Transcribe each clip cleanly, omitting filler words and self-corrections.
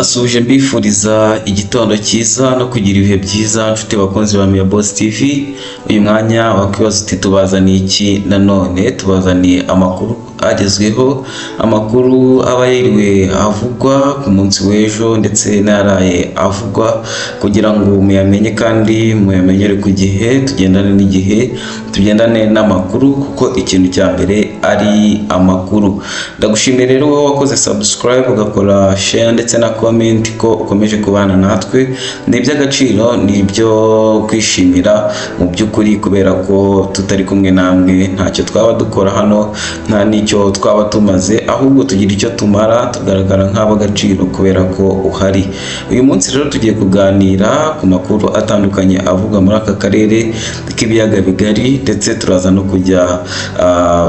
Asuje mbifuriza igitondo cyiza no kugira ibihe byiza nshuti bakunzi ba Mia Boss TV. Uyu mwanya wakwibaza uti tubazaniye iki? Nanone tubazaniye amakuru agezweho, amakuru aba yiriwe avugwa ku munsi w'ejo ndetse n'araye avugwa, kugira ngo muyamenye kandi muyamenyere ku gihe, tugendane n'igihe, tugendane n'amakuru, kuko ikintu cya mbere ari amakuru. Ndagushimira rero wowe wakoze subscribe ugakora share ndetse na comment ko ukomeje kubana natwe. Ni iby'agaciro, ni ibyo kwishimira mu by'ukuri, kubera ko tutari kumwe namwe ntacyo twaba dukora hano, nta n'icyo twaba tumaze, ahubwo tugira icyo tumara, tugaragara nk'ab'agaciro kubera ko uhari. Uyu munsi rero tugiye kuganira ku makuru atandukanye avuga muri aka karere k'ibiyaga bigari, ndetse turaza no kujya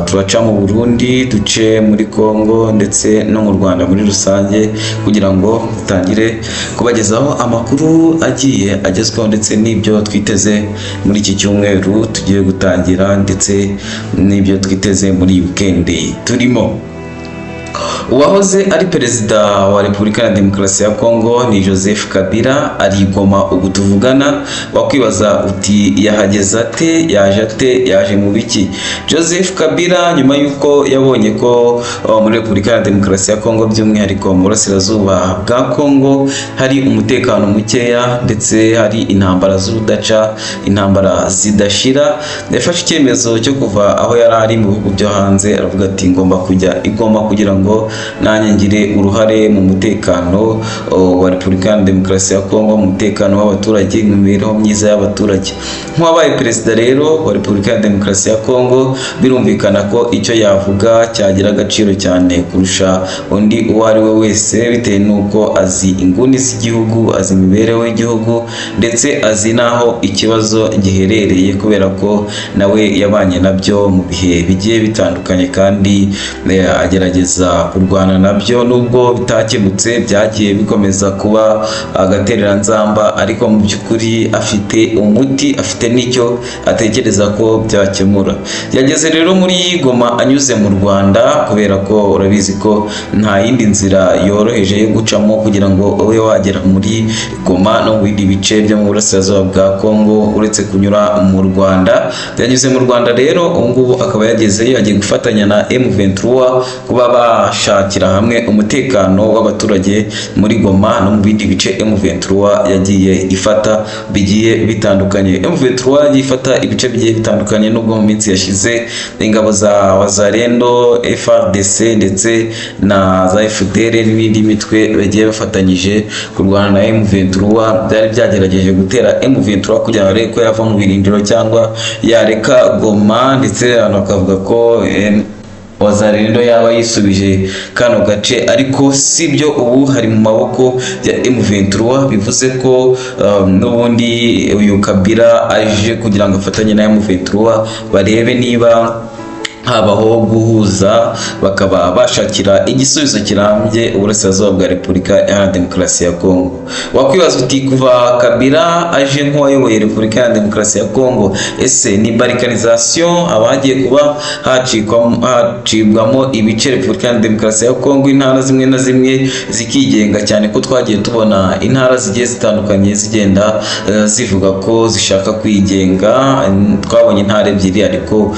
turaca mu Burundi, duce muri Congo ndetse no mu Rwanda muri rusange, kugira ngo dutangire kubagezaho amakuru agiye agezweho ndetse n'ibyo twiteze muri iki cyumweru tugiye gutangira, ndetse n'ibyo twiteze muri weekend turimo. Uwahoze ari perezida wa Repubulika ya Demokarasi ya Congo ni Joseph Kabila ari Goma ubu tuvugana. Wakwibaza uti yahageze ate, yaje ate, yaje mu biki? Joseph Kabila nyuma yuko yabonye ko muri Repubulika ya Demokarasi ya Congo, by'umwihariko mu burasirazuba bwa Congo, hari umutekano mukeya ndetse hari intambara z'urudaca, intambara zidashira, yafashe icyemezo cyo kuva aho yari ari mu bihugu byo hanze. Aravuga ati ngomba kujya igomba kugira ngo nanjye ngire uruhare mu mutekano wa Repubulika ya Demokarasi ya Congo, mu mutekano w'abaturage, mu mibereho myiza y'abaturage. Nk'uwabaye perezida rero wa Repubulika ya Demokarasi ya Congo, birumvikana ko icyo yavuga cyagira agaciro cyane kurusha undi uwo ari we wese, bitewe n'uko azi inguni z'igihugu, azi imibereho y'igihugu, ndetse azi n'aho ikibazo giherereye, kubera ko nawe yabanye nabyo mu bihe bigiye bitandukanye, kandi agerageza kurwana nabyo. Nubwo bitakemutse, byagiye bikomeza kuba agatereranzamba, ariko mu by'ukuri afite umuti, afite n'icyo atekereza ko byakemura. Yageze rero muri Goma anyuze mu Rwanda, kubera ko urabizi ko nta yindi nzira yoroheje yo gucamo kugira ngo ube wagera muri Goma no mu bindi bice byo mu burasirazuba bwa Congo uretse kunyura mu Rwanda. Yanyuze mu Rwanda rero, ubu ngubu akaba yagezeyo, agiye gufatanya na M23 kuba bashakira hamwe umutekano w'abaturage muri Goma no mu bindi bice M23 yagiye ifata bigiye bitandukanye. M23 yagiye ifata ibice bigiye bitandukanye, nubwo mu minsi yashize ingabo za Wazalendo, FARDC ndetse na za FDLR n'indi mitwe bagiye bafatanyije kurwana na M23, byari byagerageje gutera M23 kugira ngo arebe ko yava mu birindiro cyangwa yareka Goma, ndetse bakavuga ko Wazalendo yaba yisubije kano gace, ariko sibyo. Ubu hari mu maboko ya M23, bivuze ko n'ubundi uyu Kabila aje kugira ngo afatanye na M23 barebe niba habaho guhuza, bakaba bashakira igisubizo kirambye uburasirazuba bwa Repubulika ya Demokarasi ya Congo. Wakwibaza uti kuva Kabila aje nk'uwayoboye Repubulika ya Demokarasi ya Congo, ese ni balkanization abagiye kuba hacibwamo ibice Repubulika ya Demokarasi ya Congo, intara zimwe na zimwe zikigenga, cyane ko twagiye tubona intara zigiye zitandukanye zigenda zivuga ko zishaka kwigenga. Twabonye intara ebyiri, ariko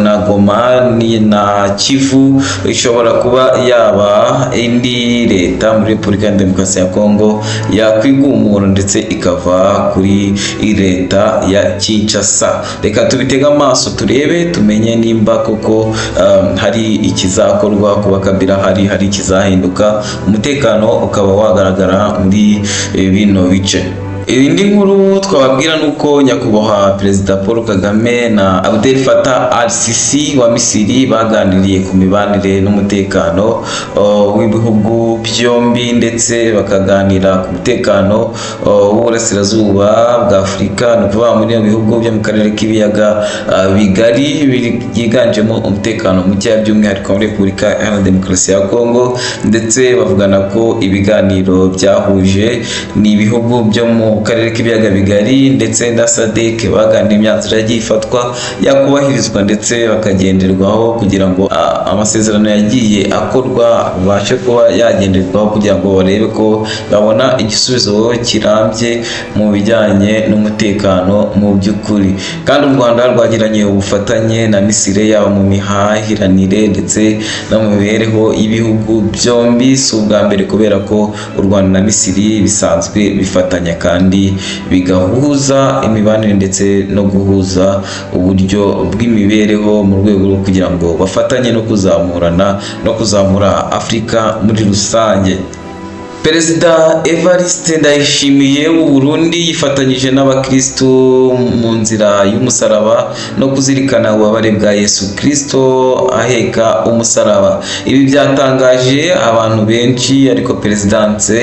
na Goma ni na Kivu ishobora kuba yaba indi leta muri Repubulika ya Demokarasi ya Congo yakwigumura ndetse ikava kuri leta ya Kinshasa. Reka tubitega amaso turebe, tumenye nimba koko hari ikizakorwa kuba Kabila hari ikizahinduka, umutekano ukaba wagaragara muri bino bice. Indi nkuru twababwira nuko nyakubahwa Perezida Paul Kagame na Abdel Fattah al-Sisi wa Misiri baganiriye ku mibanire n'umutekano w'ibihugu byombi, ndetse bakaganira ku mutekano w'uburasirazuba bwa Afurika, no kuva muri bihugu byo mu karere k'ibiyaga bigari byiganjemo umutekano muke, by'umwihariko muri Repubulika ya Demokarasi ya Congo. Ndetse bavugana ko ibiganiro byahuje ni ibihugu byo mu karere k'ibiyaga bigari ndetse na SADC baganira imyanzuro yagiye ifatwa yakubahirizwa ndetse bakagenderwaho kugira ngo amasezerano yagiye akorwa babashe kuba yagenderwaho kugira ngo barebe ko babona igisubizo kirambye mu bijyanye n'umutekano mu by'ukuri. Kandi u Rwanda rwagiranye ubufatanye na Misiri yaba mu mihahiranire ndetse no mu mibereho y'ibihugu byombi. Si ubwa mbere kubera ko u Rwanda na Misiri bisanzwe bifatanya kandi bigahuza imibanire ndetse no guhuza uburyo bw'imibereho mu rwego rwo kugira ngo bafatanye no kuzamurana no kuzamura Afurika muri rusange. Perezida Evariste Ndayishimiye w'u Burundi yifatanyije n'abakristo mu nzira y'umusaraba no kuzirikana ububabare bwa Yesu Kristo aheka umusaraba. Ibi byatangaje abantu benshi, ariko Perezidanse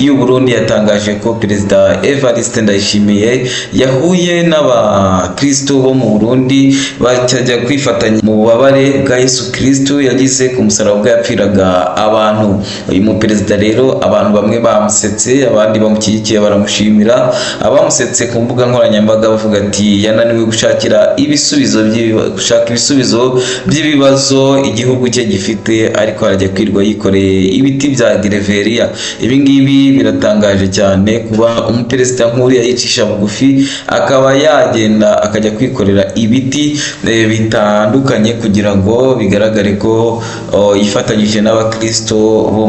y'u Burundi yatangaje ko Perezida Evariste Ndayishimiye yahuye n'abakristo bo mu Burundi bakajya kwifatanya mu bubabare bwa Yesu Kristo yagize ku musaraba ubwo yapfiraga abantu. Uyu mu perezida rero abantu bamwe bamusetse, abandi bamushyigikiye baramushimira. Abamusetse ku mbuga nkoranyambaga bavuga ati yananiwe gushaka ibisubizo by'ibibazo igihugu cye gifite, ariko arajya kwirwa yikoreye ibiti bya gereveriya. Ibi ngibi biratangaje cyane kuba umuperezida nk'uriya yicisha bugufi akaba yagenda akajya kwikorera ibiti bitandukanye kugira ngo bigaragare ko yifatanyije n'abakristo bo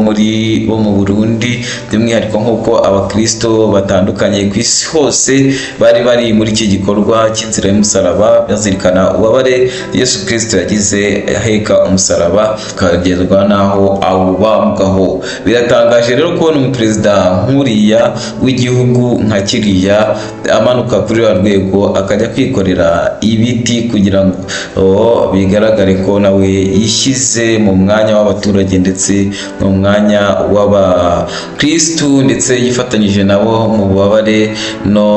mu Burundi, by'umwihariko nk'uko abakristo batandukanye ku isi hose bari muri iki gikorwa cy'inzira y'umusaraba bazirikana ububabare Yesu Kristo yagize aheka umusaraba akagezwa n'aho awubambwaho. Biratangaje rero kubona umuperezida nk'uriya w'igihugu nka kiriya amanuka kuri wa rwego akajya kwikorera ibiti kugira ngo bigaragare ko nawe yishyize mu mwanya w'abaturage ndetse mu mwanya w'abakristu ndetse yifatanyije nabo mu bubabare no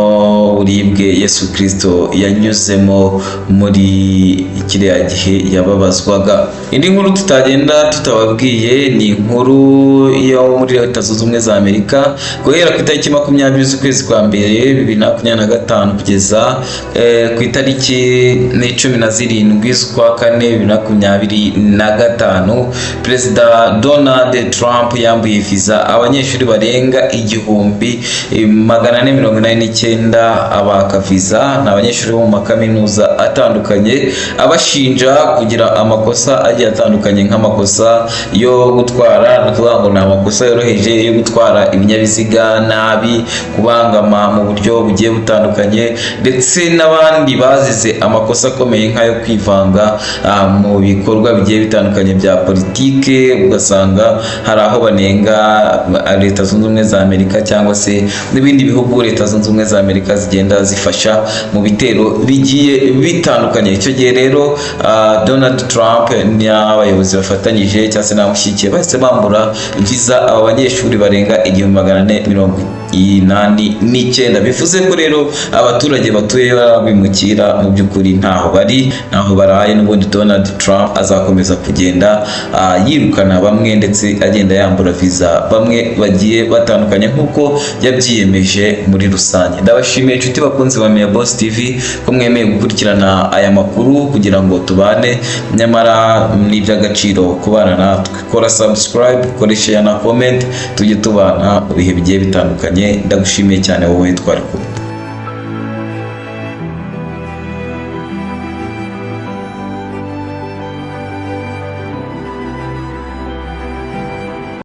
buribwe Yesu Kristo yanyuzemo muri kiriya gihe yababazwaga. Indi nkuru tutagenda tutababwiye ni inkuru yo muri Leta Zunze Ubumwe za Amerika guhera ku itariki 20 z'ukwezi kwa mbere 2025 kugeza ku itariki 17 z'ukwa kane 2025, Perezida Donald Trump yambuye viza abanyeshuri barenga 1489 abaka viza. Ni abanyeshuri bo mu makaminuza atandukanye abashinja kugira amakosa agiye atandukanye, nk'amakosa yo gutwara, ndavuga ngo ni amakosa yoroheje yo gutwara ibinyabiziga nabi, kubangama mu buryo bugiye butandukanye, ndetse n'abandi bazize amakosa akomeye nk'ayo kwivanga mu bikorwa bigiye bitandukanye bya politike. Ugasanga hari aho banenga Leta Zunze Ubumwe za Amerika cyangwa se n'ibindi bihugu Leta Zunze Ubumwe za Amerika zigenda zifasha mu bitero bigiye bitandukanye. Icyo gihe rero Donald Trump n'abayobozi bafatanyije cyangwa se n'abamushyigikiye bahise bambura viza aba banyeshuri barenga 1489. Bivuze ko rero abaturage batuye bimukira mu by'ukuri ntaho baraye, n'ubundi Donald Trump azakomeza kugenda yirukana bamwe ndetse agenda yambura viza bamwe bagiye batandukanye nk'uko yabyiyemeje muri rusange. Ndabashimiye inshuti bakunzi ba Meya Boss TV ko mwemeye gukurikirana aya makuru kugira ngo tubane, nyamara ni iby'agaciro kubana natwe. Kora subscribe, kora share na comment, tujye tubana mu bihe bigiye bitandukanye. Ndagushimiye cyane wowe twari kumwe.